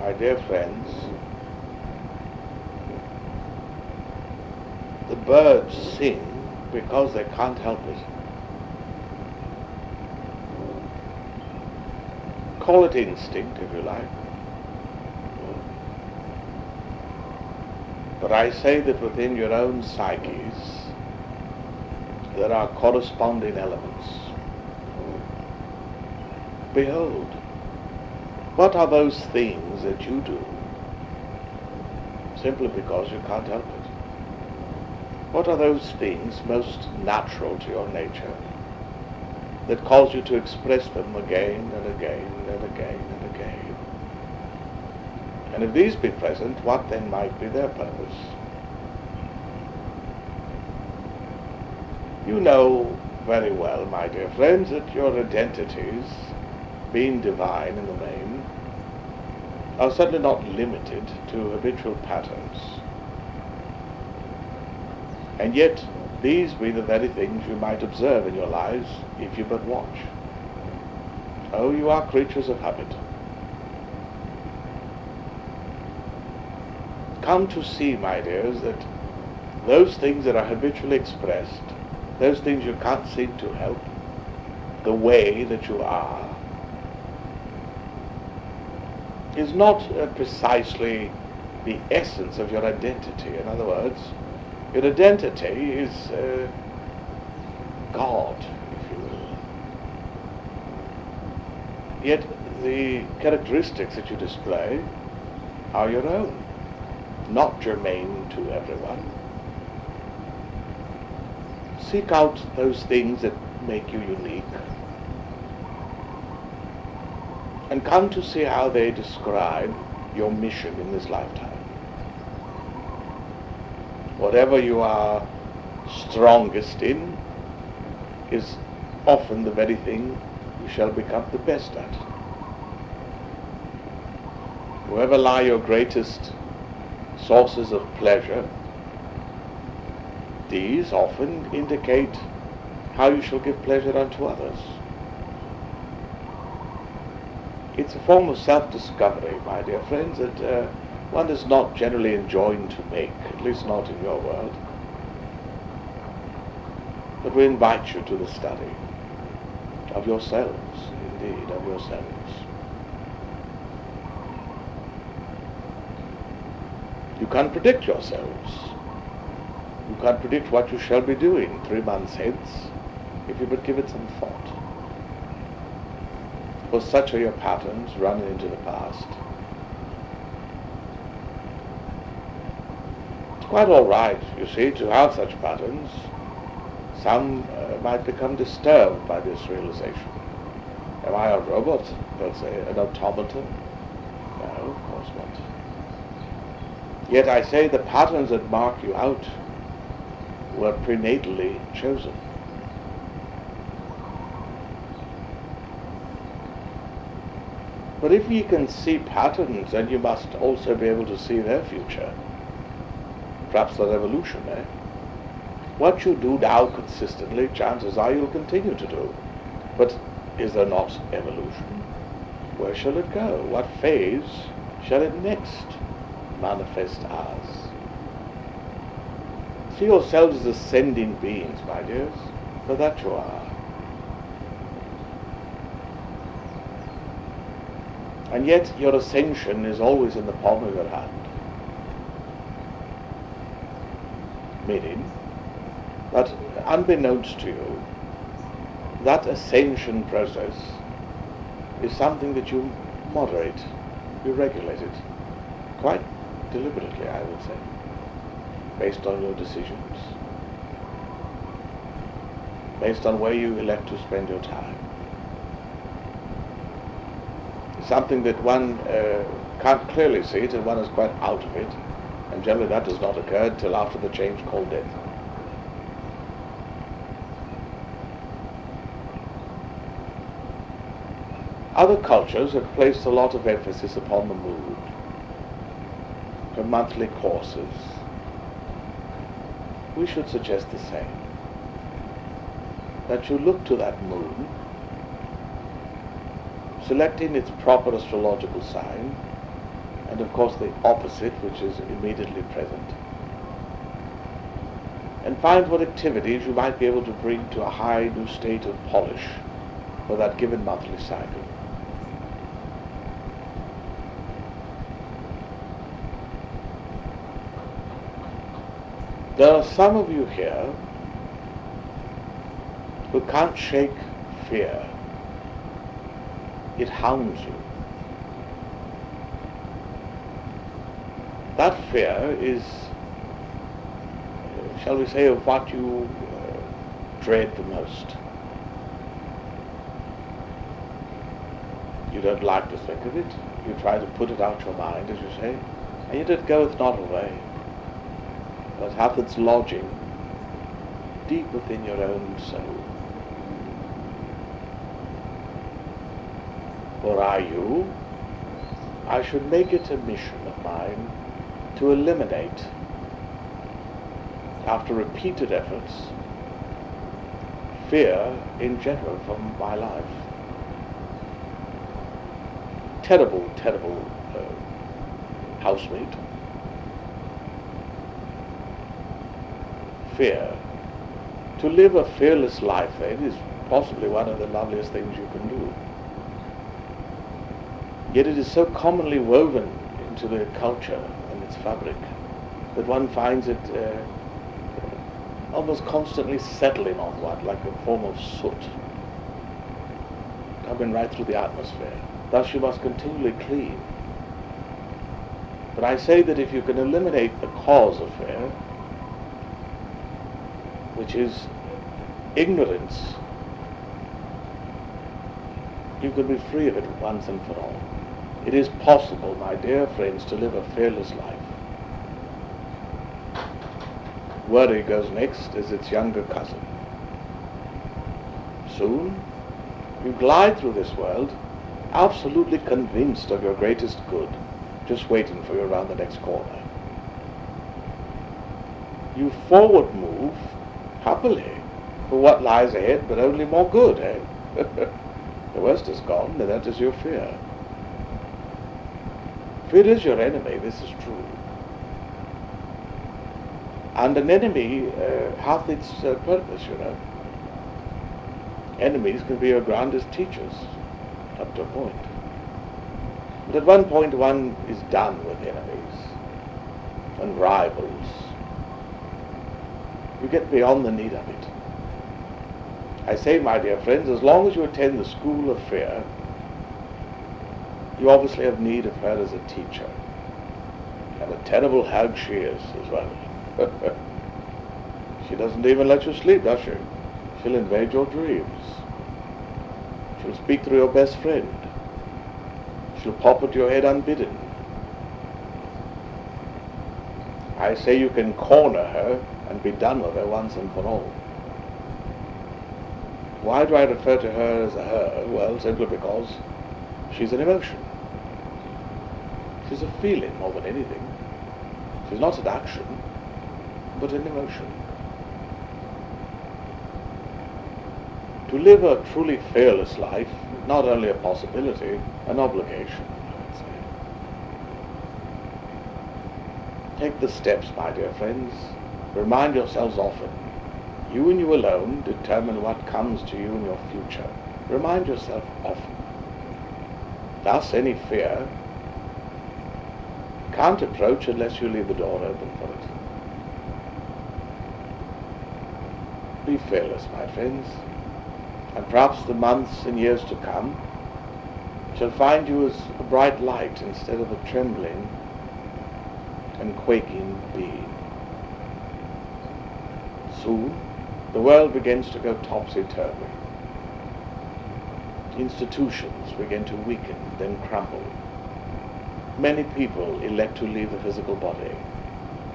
my dear friends, the birds sing because they can't help it. Call it instinct if you like. But I say that within your own psyches there are corresponding elements. Behold, what are those things that you do simply because you can't help it? What are those things most natural to your nature that cause you to express them again and again and again and again? And if these be present, what then might be their purpose? You know very well, my dear friends, that your identities, being divine in the main, are certainly not limited to habitual patterns. And yet, these be the very things you might observe in your lives if you but watch. Oh, you are creatures of habit. Come to see, my dears, that those things that are habitually expressed, those things you can't seem to help, the way that you are, is not precisely the essence of your identity. In other words, your identity is God, if you will. Yet the characteristics that you display are your own, not germane to everyone. Seek out those things that make you unique, and come to see how they describe your mission in this lifetime. Whatever you are strongest in is often the very thing you shall become the best at. Wherever lie your greatest sources of pleasure, these often indicate how you shall give pleasure unto others. It's a form of self-discovery, my dear friends, that one is not generally enjoined to make, at least not in your world. But we invite you to the study of yourselves, indeed, of yourselves. You can't predict yourselves. You can't predict what you shall be doing 3 months hence, if you but give it some thought. For such are your patterns running into the past. It's quite all right, you see, to have such patterns. Some might become disturbed by this realization. Am I a robot, they'll say, an automaton? No, of course not. Yet I say the patterns that mark you out were prenatally chosen. But if ye can see patterns, then you must also be able to see their future. Perhaps the revolution, eh? What you do now consistently, chances are you'll continue to do. But is there not evolution? Where shall it go? What phase shall it next manifest as? See yourselves as ascending beings, my dears, for that you are. And yet your ascension is always in the palm of your hand. Meaning that, unbeknownst to you, that ascension process is something that you moderate, you regulate it, quite deliberately, I would say, based on your decisions, based on where you elect to spend your time. Something that one can't clearly see till one is quite out of it, and generally that does not occur till after the change called death. Other cultures have placed a lot of emphasis upon the mood, her monthly courses. We should suggest the same, that you look to that moon, selecting its proper astrological sign, and of course the opposite, which is immediately present, and find what activities you might be able to bring to a high new state of polish for that given monthly cycle. There are some of you here who can't shake fear. It hounds you. That fear is, shall we say, of what you dread the most. You don't like to think of it. You try to put it out your mind, as you say, and yet it goeth not away, but hath its lodging deep within your own soul. Were I you, I should make it a mission of mine to eliminate, after repeated efforts, fear in general from my life. Terrible, terrible housemate. Fear. To live a fearless life, then, is possibly one of the loveliest things you can do. Yet it is so commonly woven into the culture and its fabric that one finds it almost constantly settling on one like a form of soot, coming right through the atmosphere. Thus you must continually clean. But I say that if you can eliminate the cause of fear, which is ignorance, you can be free of it once and for all. It is possible, my dear friends, to live a fearless life. Worry goes next as its younger cousin. Soon, you glide through this world absolutely convinced of your greatest good, just waiting for you around the next corner. You forward move happily for what lies ahead, but only more good, eh? The worst is gone, and that is your fear. Fear is your enemy, this is true. And an enemy hath its purpose, you know. Enemies can be your grandest teachers, up to a point. But at one point one is done with enemies and rivals. You get beyond the need of it. I say, my dear friends, as long as you attend the school of fear, you obviously have need of her as a teacher. And a terrible hag she is as well. She doesn't even let you sleep, does she? She'll invade your dreams. She'll speak through your best friend. She'll pop at your head unbidden. I say you can corner her and be done with her once and for all. Why do I refer to her as a her? Well, simply because she's an emotion. She's a feeling more than anything. She's not an action, but an emotion. To live a truly fearless life is not only a possibility, an obligation, I would say. Take the steps, my dear friends. Remind yourselves often. You and you alone determine what comes to you in your future. Remind yourself often. Thus, any fear can't approach unless you leave the door open for it. Be fearless, my friends, and perhaps the months and years to come shall find you as a bright light instead of a trembling and quaking being. Soon, the world begins to go topsy-turvy. Institutions begin to weaken, then crumble. Many people elect to leave the physical body.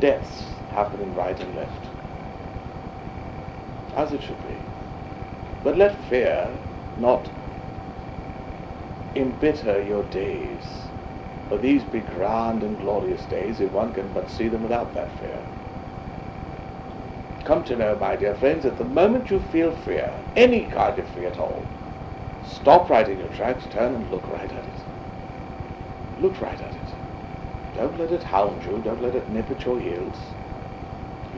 Deaths happening right and left. As it should be. But let fear not embitter your days, for these be grand and glorious days if one can but see them without that fear. Come to know, my dear friends, that the moment you feel fear, any kind of fear at all, stop right in your tracks, turn and look right at it. Look right at it. Don't let it hound you. Don't let it nip at your heels.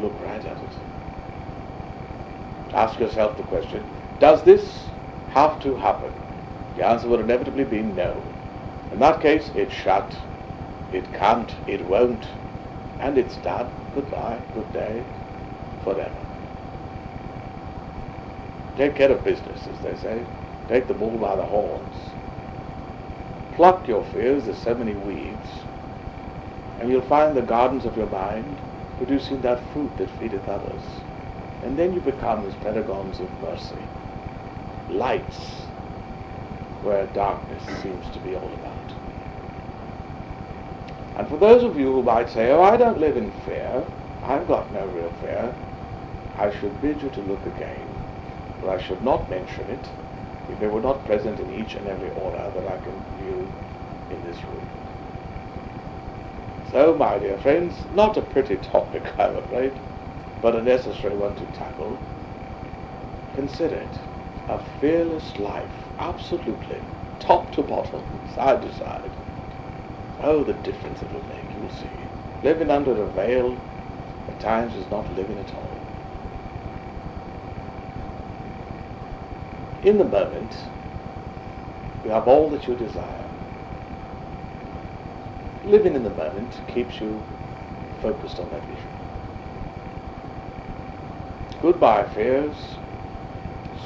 Look right at it. Ask yourself the question, does this have to happen? The answer would inevitably be no. In that case, it's shut. It can't, it won't, and it's done. Goodbye, good day, forever. Take care of business, as they say. Take the bull by the horns. Pluck your fears, there's so many weeds, and you'll find the gardens of your mind producing that fruit that feedeth others. And then you become as paragons of mercy, lights where darkness seems to be all about. And for those of you who might say, oh, I don't live in fear, I've got no real fear, I should bid you to look again, for I should not mention it if they were not present in each and every aura that I can view in this room. So, my dear friends, not a pretty topic, I'm afraid, but a necessary one to tackle. Consider it a fearless life, absolutely, top to bottom, side to side. Oh, the difference it will make, you'll see. Living under a veil at times is not living at all. In the moment, you have all that you desire. Living in the moment keeps you focused on that vision. Goodbye, fears.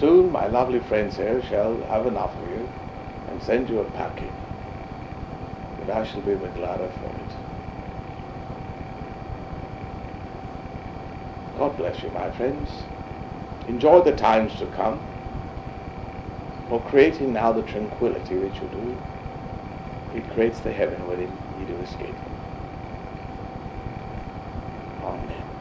Soon my lovely friends here shall have enough of you and send you a packing. But I shall be the gladder for it. God bless you, my friends. Enjoy the times to come, for creating now the tranquility that you do, it creates the heaven wherein you do escape. Amen.